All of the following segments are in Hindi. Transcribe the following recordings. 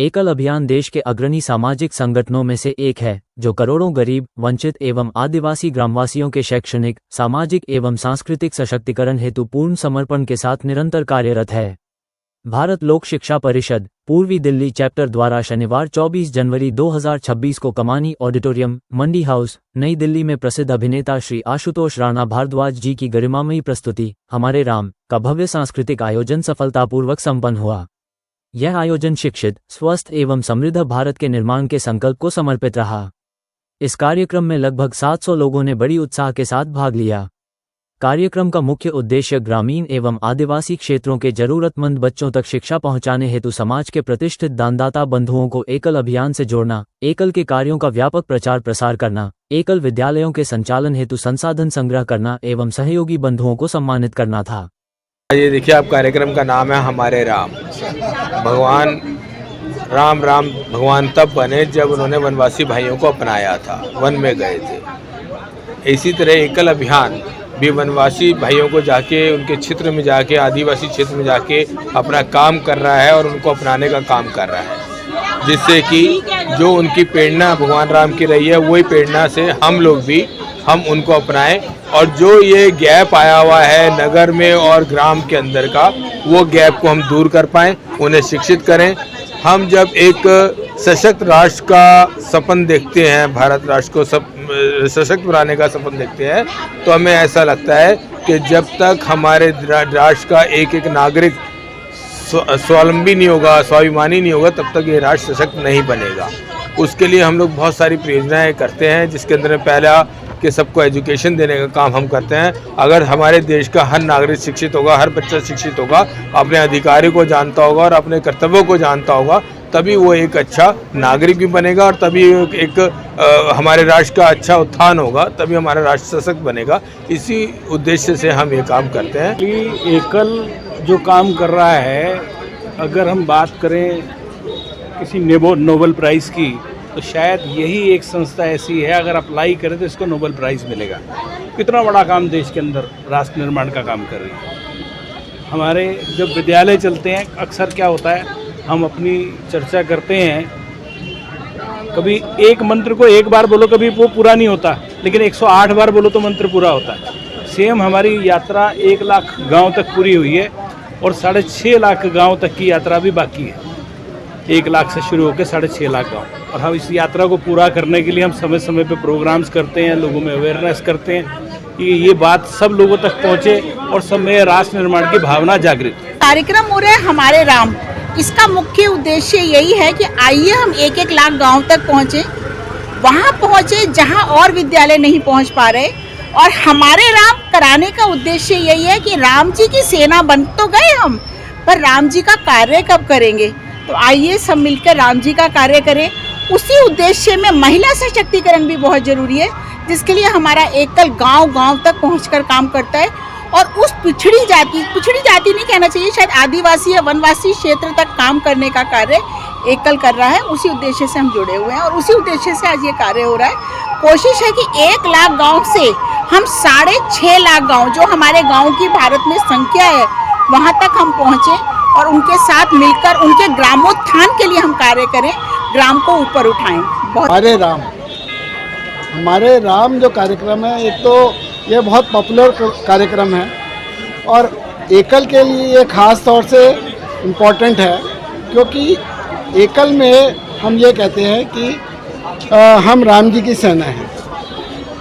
एकल अभियान देश के अग्रणी सामाजिक संगठनों में से एक है, जो करोड़ों गरीब, वंचित एवं आदिवासी ग्रामवासियों के शैक्षणिक, सामाजिक एवं सांस्कृतिक सशक्तिकरण हेतु पूर्ण समर्पण के साथ निरंतर कार्यरत है। भारत लोक शिक्षा परिषद, पूर्वी दिल्ली चैप्टर द्वारा शनिवार 24 जनवरी 2026 को कमानी ऑडिटोरियम, मंडी हाउस, नई दिल्ली में प्रसिद्ध अभिनेता श्री आशुतोष राणा भारद्वाज जी की गरिमामयी प्रस्तुति हमारे राम का भव्य सांस्कृतिक आयोजन सफलतापूर्वक संपन्न हुआ। यह आयोजन शिक्षित, स्वस्थ एवं समृद्ध भारत के निर्माण के संकल्प को समर्पित रहा। इस कार्यक्रम में लगभग 700 लोगों ने बड़ी उत्साह के साथ भाग लिया। कार्यक्रम का मुख्य उद्देश्य ग्रामीण एवं आदिवासी क्षेत्रों के जरूरतमंद बच्चों तक शिक्षा पहुंचाने हेतु समाज के प्रतिष्ठित दानदाता बंधुओं को एकल अभियान से जोड़ना, एकल के कार्यों का व्यापक प्रचार प्रसार करना, एकल विद्यालयों के संचालन हेतु संसाधन संग्रह करना एवं सहयोगी बंधुओं को सम्मानित करना था। ये देखिए, आप कार्यक्रम का नाम है हमारे राम। भगवान राम भगवान तब बने जब उन्होंने वनवासी भाइयों को अपनाया था, वन में गए थे। इसी तरह एकल अभियान भी वनवासी भाइयों को जाके उनके क्षेत्र में जाके, आदिवासी क्षेत्र में जाके अपना काम कर रहा है और उनको अपनाने का काम कर रहा है, जिससे कि जो उनकी प्रेरणा भगवान राम की रही है, वही प्रेरणा से हम लोग भी उनको अपनाएं और जो ये गैप आया हुआ है नगर में और ग्राम के अंदर का, वो गैप को हम दूर कर पाएं, उन्हें शिक्षित करें। हम जब एक सशक्त राष्ट्र का सपन देखते हैं, भारत राष्ट्र को सशक्त बनाने का सपन देखते हैं, तो हमें ऐसा लगता है कि जब तक हमारे राष्ट्र का एक एक नागरिक स्वावलंबी नहीं होगा, स्वाभिमानी नहीं होगा, तब तक ये राष्ट्र सशक्त नहीं बनेगा। उसके लिए हम लोग बहुत सारी परियोजनाएं करते हैं, जिसके अंदर पहला कि सबको एजुकेशन देने का काम हम करते हैं। अगर हमारे देश का हर नागरिक शिक्षित होगा, हर बच्चा शिक्षित होगा, अपने अधिकारों को जानता होगा और अपने कर्तव्यों को जानता होगा, तभी वो एक अच्छा नागरिक भी बनेगा और तभी हमारे राष्ट्र का अच्छा उत्थान होगा, तभी हमारा राष्ट्र सशक्त बनेगा। इसी उद्देश्य से हम ये काम करते हैं। एकल जो काम कर रहा है, अगर हम बात करें किसी नोबेल प्राइज़ की, तो शायद यही एक संस्था ऐसी है, अगर अप्लाई करें तो इसको नोबेल प्राइज़ मिलेगा। कितना बड़ा काम देश के अंदर राष्ट्र निर्माण का काम कर रही है। हमारे जब विद्यालय चलते हैं, अक्सर क्या होता है, हम अपनी चर्चा करते हैं, कभी एक मंत्र को एक बार बोलो कभी वो पूरा नहीं होता, लेकिन 108 बार बोलो तो मंत्र पूरा होता है। सेम हमारी यात्रा 1 लाख गाँव तक पूरी हुई है और 6.5 लाख गाँव तक की यात्रा भी बाकी है। 1 लाख से शुरू होकर 6.5 लाख गाँव, और हम इस यात्रा को पूरा करने के लिए हम समय समय पे प्रोग्राम्स करते हैं, लोगों में अवेयरनेस करते हैं कि ये बात सब लोगों तक पहुँचे और सब में राष्ट्र निर्माण की भावना जागृत। कार्यक्रम हो रहा है हमारे राम, इसका मुख्य उद्देश्य यही है कि आइए हम 1-1 लाख गाँव तक पहुँचे, वहाँ पहुँचे जहाँ और विद्यालय नहीं पहुँच पा रहे, और हमारे राम कराने का उद्देश्य यही है कि राम जी की सेना बन तो गए हम, पर राम जी का कार्य कब करेंगे। तो आइए सब मिलकर राम जी का कार्य करें। उसी उद्देश्य में महिला सशक्तिकरण भी बहुत जरूरी है, जिसके लिए हमारा एकल गांव तक पहुंचकर काम करता है, और उस पिछड़ी जाति नहीं कहना चाहिए, शायद आदिवासी या वनवासी क्षेत्र तक काम करने का कार्य एकल कर रहा है। उसी उद्देश्य से हम जुड़े हुए हैं और उसी उद्देश्य से आज ये कार्य हो रहा है। कोशिश है कि 1 लाख गाँव से हम 6.5 लाख गाँव, जो हमारे गाँव की भारत में संख्या है, वहाँ तक हम पहुँचे और उनके साथ मिलकर उनके ग्रामोत्थान के लिए हम कार्य करें, ग्राम को ऊपर उठाएं। हमारे राम जो कार्यक्रम है, एक तो ये बहुत पॉपुलर कार्यक्रम है और एकल के लिए ये ख़ास तौर से इम्पोर्टेंट है, क्योंकि एकल में हम ये कहते हैं कि हम राम जी की सेना हैं।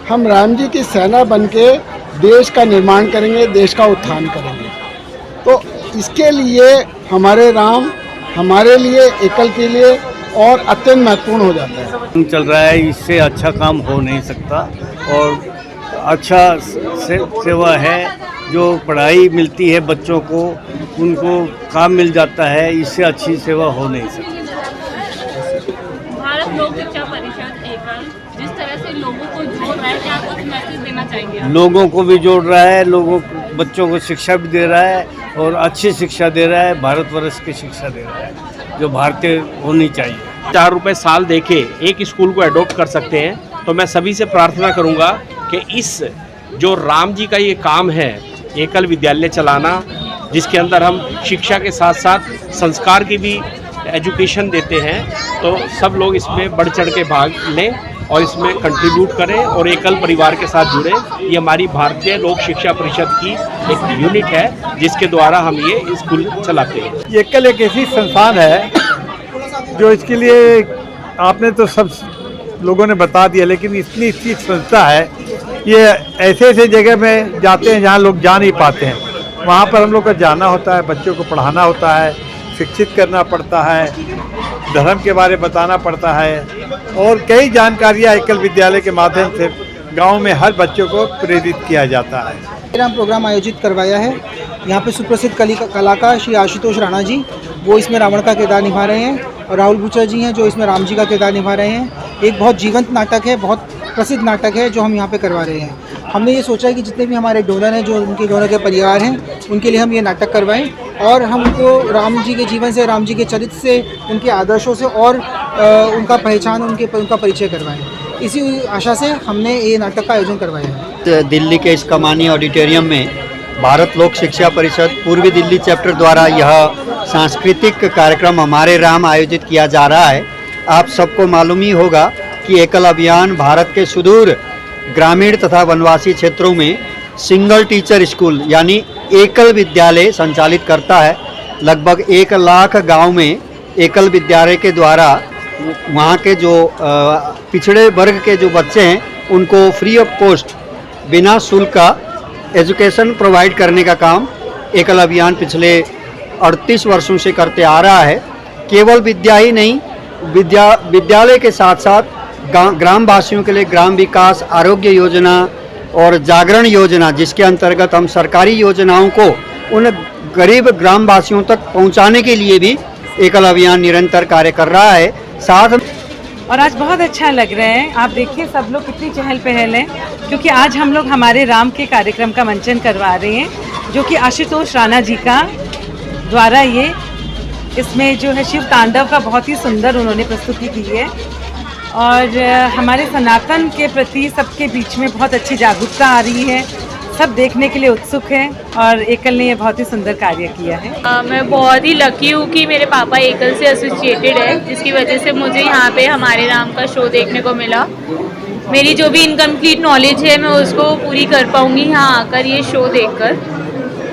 हम राम जी की सेना बनके देश का निर्माण करेंगे, देश का उत्थान करेंगे। तो इसके लिए हमारे राम हमारे लिए, एकल के लिए और अत्यंत महत्वपूर्ण हो जाता है। चल रहा है, इससे अच्छा काम हो नहीं सकता और अच्छा सेवा है। जो पढ़ाई मिलती है बच्चों को, उनको काम मिल जाता है, इससे अच्छी सेवा हो नहीं सकती। भारत लोक शिक्षा परिषद एकल जिस तरह से लोगों को जोड़ रहा है, क्या आप कुछ मैसेज देना चाहेंगे? लोगों को भी जोड़ रहा है, बच्चों को शिक्षा भी दे रहा है और अच्छी शिक्षा दे रहा है, भारतवर्ष की शिक्षा दे रहा है, जो भारतीय होनी चाहिए। 4 रुपये साल देके एक स्कूल को एडॉप्ट कर सकते हैं, तो मैं सभी से प्रार्थना करूंगा कि इस जो राम जी का ये काम है, एकल विद्यालय चलाना, जिसके अंदर हम शिक्षा के साथ साथ संस्कार की भी एजुकेशन देते हैं, तो सब लोग इसमें बढ़ चढ़ के भाग लें और इसमें कंट्रीब्यूट करें और एकल परिवार के साथ जुड़े। ये हमारी भारतीय लोक शिक्षा परिषद की एक यूनिट है जिसके द्वारा हम ये स्कूल चलाते हैं। एकल एक ऐसी संस्थान है जो इसके लिए आपने तो सब लोगों ने बता दिया, लेकिन इतनी अच्छी संस्था है। ये ऐसे ऐसे जगह में जाते हैं जहाँ लोग जा नहीं पाते हैं, वहाँ पर हम लोग को जाना होता है, बच्चों को पढ़ाना होता है, शिक्षित करना पड़ता है, धर्म के बारे में बताना पड़ता है और कई जानकारियाँ एकल विद्यालय के माध्यम से गांव में हर बच्चों को प्रेरित किया जाता है। हम प्रोग्राम आयोजित करवाया है। यहाँ पे सुप्रसिद्ध कलाकार श्री आशुतोष राणा जी वो इसमें रावण का किरदार निभा रहे हैं और राहुल बुचर जी हैं जो इसमें राम जी का किरदार निभा रहे हैं। एक बहुत जीवंत नाटक है, बहुत प्रसिद्ध नाटक है जो हम यहाँ पे करवा रहे हैं। हमने ये सोचा है कि जितने भी हमारे डोनर हैं, जो उनके डोनर के परिवार हैं, उनके लिए हम ये नाटक करवाएं और हम उनको राम जी के जीवन से, राम जी के चरित्र से, उनके आदर्शों से और उनका पहचान, उनका परिचय करवाएं। इसी आशा से हमने ये नाटक का आयोजन करवाया है। दिल्ली के इस कमानी ऑडिटोरियम में भारत लोक शिक्षा परिषद पूर्वी दिल्ली चैप्टर द्वारा यह सांस्कृतिक कार्यक्रम हमारे राम आयोजित किया जा रहा है। आप सबको मालूम ही होगा कि एकल अभियान भारत के सुदूर ग्रामीण तथा वनवासी क्षेत्रों में सिंगल टीचर स्कूल यानी एकल विद्यालय संचालित करता है। लगभग 1 लाख गांव में एकल विद्यालय के द्वारा वहाँ के जो पिछड़े वर्ग के जो बच्चे हैं उनको फ्री ऑफ कॉस्ट बिना शुल्क का एजुकेशन प्रोवाइड करने का काम एकल अभियान पिछले 38 वर्षों से करते आ रहा है। केवल विद्या ही नहीं, विद्यालय के साथ साथ ग्राम वासियों के लिए ग्राम विकास आरोग्य योजना और जागरण योजना, जिसके अंतर्गत हम सरकारी योजनाओं को उन गरीब ग्राम वासियों तक पहुंचाने के लिए भी एकल अभियान निरंतर कार्य कर रहा है। साथ और आज बहुत अच्छा लग रहा है। आप देखिए सब लोग कितनी चहल पहल है, क्योंकि आज हम लोग हमारे राम के कार्यक्रम का मंचन करवा रहे हैं जो कि आशुतोष राणा जी का द्वारा ये इसमें जो है शिव तांडव का बहुत ही सुंदर उन्होंने प्रस्तुति की है और हमारे सनातन के प्रति सबके बीच में बहुत अच्छी जागरूकता आ रही है। सब देखने के लिए उत्सुक हैं और एकल ने ये बहुत ही सुंदर कार्य किया है। मैं बहुत ही लकी हूँ कि मेरे पापा एकल से एसोसिएटेड है, जिसकी वजह से मुझे यहाँ पे हमारे राम का शो देखने को मिला। मेरी जो भी इनकम्प्लीट नॉलेज है मैं उसको पूरी कर पाऊँगी यहाँ आकर ये शो देखकर,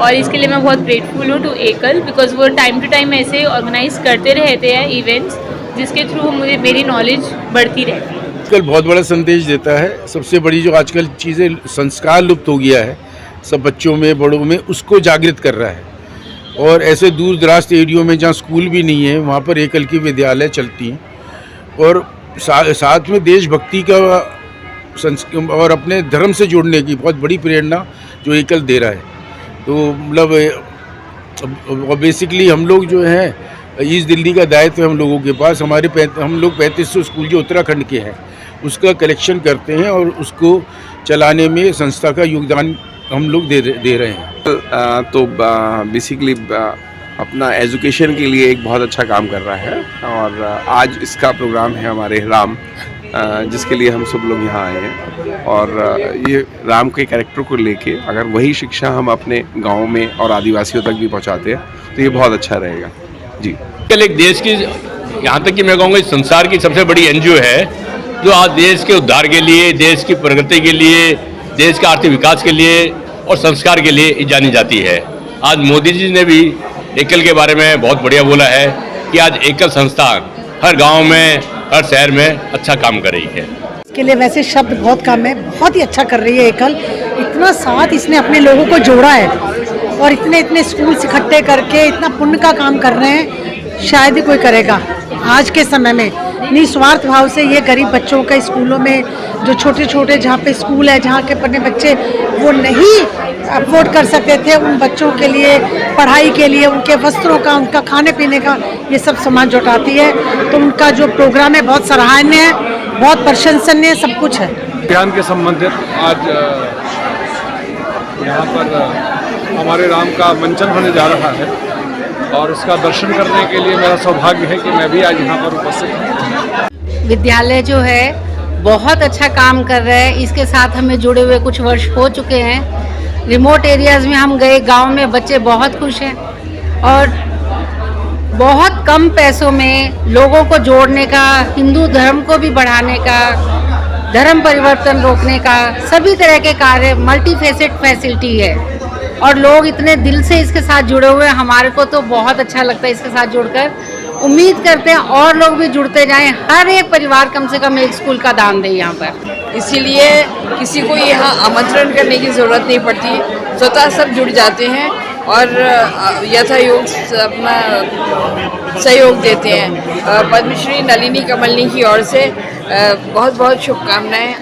और इसके लिए मैं बहुत ग्रेटफुल हूँ टू एकल, बिकॉज वो टाइम टू टाइम ऐसे ऑर्गेनाइज करते रहते हैं इवेंट्स जिसके थ्रू मुझे मेरी नॉलेज बढ़ती रहती है। आजकल बहुत बड़ा संदेश देता है। सबसे बड़ी जो आजकल चीज़ें संस्कार लुप्त हो गया है सब बच्चों में बड़ों में, उसको जागृत कर रहा है। और ऐसे दूर दराज एरियो में जहाँ स्कूल भी नहीं है वहाँ पर एकल की विद्यालय चलती हैं और साथ में देशभक्ति का और अपने धर्म से जुड़ने की बहुत बड़ी प्रेरणा जो एकल दे रहा है। तो मतलब बेसिकली हम लोग जो हैं ईस्ट दिल्ली का दायित्व है हम लोगों के पास। हम लोग 3500 स्कूल जो उत्तराखंड के हैं उसका कलेक्शन करते हैं और उसको चलाने में संस्था का योगदान हम लोग दे रहे हैं। तो बेसिकली अपना एजुकेशन के लिए एक बहुत अच्छा काम कर रहा है और आज इसका प्रोग्राम है हमारे राम, जिसके लिए हम सब लोग यहाँ आए हैं। और ये राम के कैरेक्टर को लेके अगर वही शिक्षा हम अपने गाँव में और आदिवासियों तक भी पहुँचाते हैं तो ये बहुत अच्छा रहेगा जी। कल एक देश की, यहाँ तक कि मैं कहूँगा संसार की सबसे बड़ी एनजीओ है जो आज देश के उद्धार के लिए, देश की प्रगति के लिए, देश के आर्थिक विकास के लिए और संस्कार के लिए जानी जाती है। आज मोदी जी ने भी एकल के बारे में बहुत बढ़िया बोला है कि आज एकल संस्था हर गांव में, हर शहर में अच्छा काम कर रही है। इसके लिए वैसे शब्द बहुत कम है, बहुत ही अच्छा कर रही है एकल। इतना साथ इसने अपने लोगों को जोड़ा है और इतने स्कूल इकट्ठे करके इतना पुण्य का काम कर रहे हैं, शायद ही कोई करेगा आज के समय में। निस्वार्थ भाव से ये गरीब बच्चों के स्कूलों में जो छोटे जहाँ पे स्कूल है, जहाँ के पढ़ने बच्चे वो नहीं अफोर्ड कर सकते थे, उन बच्चों के लिए पढ़ाई के लिए, उनके वस्त्रों का, उनका खाने पीने का ये सब सामान जुटाती है। तो उनका जो प्रोग्राम है बहुत सराहनीय है, बहुत प्रशंसनीय सब कुछ है। ज्ञान के संबंधित आज यहाँ पर हमारे राम का मंचन होने जा रहा है और उसका दर्शन करने के लिए मेरा सौभाग्य है कि मैं भी आज यहाँ पर उपस्थित हूँ। विद्यालय जो है बहुत अच्छा काम कर रहा है। इसके साथ हमें जुड़े हुए कुछ वर्ष हो चुके हैं। रिमोट एरियाज़ में हम गए, गांव में बच्चे बहुत खुश हैं और बहुत कम पैसों में लोगों को जोड़ने का, हिंदू धर्म को भी बढ़ाने का, धर्म परिवर्तन रोकने का, सभी तरह के कार्य, मल्टीफेसेट फैसिलिटी है और लोग इतने दिल से इसके साथ जुड़े हुए हैं। हमारे को तो बहुत अच्छा लगता है इसके साथ जुड़कर। उम्मीद करते हैं और लोग भी जुड़ते जाएं, हर एक परिवार कम से कम एक स्कूल का दान दे यहाँ पर। इसीलिए किसी को यहाँ आमंत्रण करने की ज़रूरत नहीं पड़ती, स्वतः सब जुड़ जाते हैं और यथायोग अपना सहयोग देते हैं। पद्मश्री नलिनी कमलनी की ओर से बहुत बहुत शुभकामनाएं।